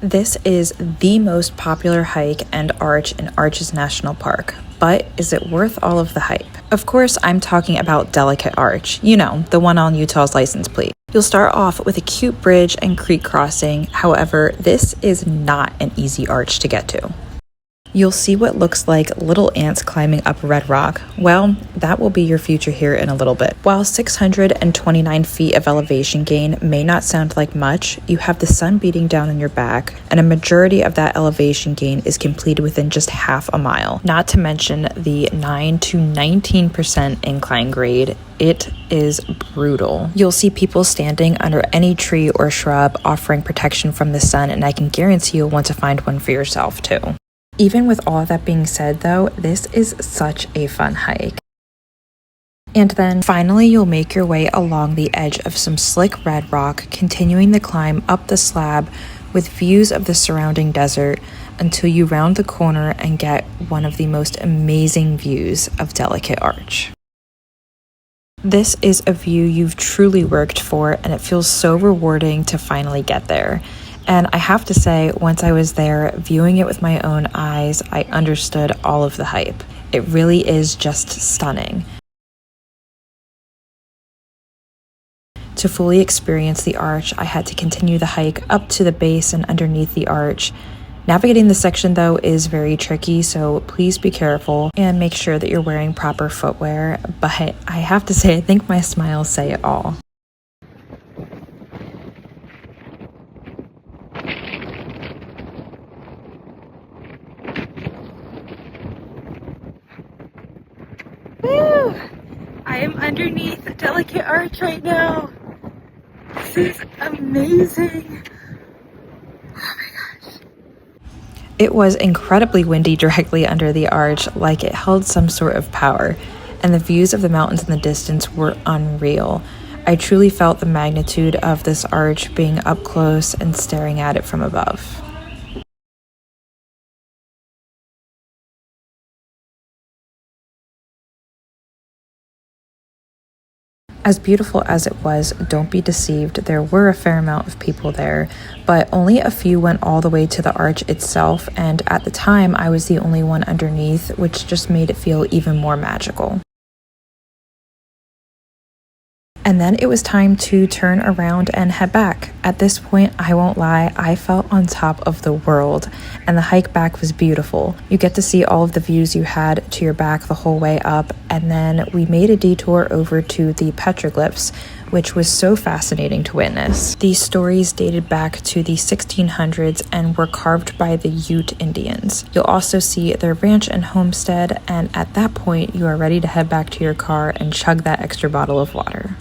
This is the most popular hike and arch in Arches National Park, but is it worth all of the hype? Of course, I'm talking about Delicate Arch, you know, the one on Utah's license plate. You'll start off with a cute bridge and creek crossing, however, this is not an easy arch to get to. You'll see what looks like little ants climbing up red rock. Well, that will be your future here in a little bit. While 629 feet of elevation gain may not sound like much, you have the sun beating down on your back, and a majority of that elevation gain is completed within just half a mile. Not to mention the 9 to 19% incline grade. It is brutal. You'll see people standing under any tree or shrub offering protection from the sun, and I can guarantee you'll want to find one for yourself too. Even with all that being said though, this is such a fun hike. And then finally you'll make your way along the edge of some slick red rock, continuing the climb up the slab with views of the surrounding desert until you round the corner and get one of the most amazing views of Delicate Arch. This is a view you've truly worked for, and it feels so rewarding to finally get there. And I have to say, once I was there, viewing it with my own eyes, I understood all of the hype. It really is just stunning. To fully experience the arch, I had to continue the hike up to the base and underneath the arch. Navigating this section though is very tricky, so please be careful and make sure that you're wearing proper footwear. But I have to say, I think my smiles say it all. Woo! I am underneath Delicate Arch right now. This is amazing. Oh my gosh. It was incredibly windy directly under the arch, like it held some sort of power, and the views of the mountains in the distance were unreal. I truly felt the magnitude of this arch being up close and staring at it from above. As beautiful as it was, don't be deceived, there were a fair amount of people there, but only a few went all the way to the arch itself, and at the time I was the only one underneath, which just made it feel even more magical. And then it was time to turn around and head back. At this point, I won't lie, I felt on top of the world, and the hike back was beautiful. You get to see all of the views you had to your back the whole way up, and then we made a detour over to the petroglyphs, which was so fascinating to witness. These stories dated back to the 1600s and were carved by the Ute Indians. You'll also see their ranch and homestead, and at that point, you are ready to head back to your car and chug that extra bottle of water.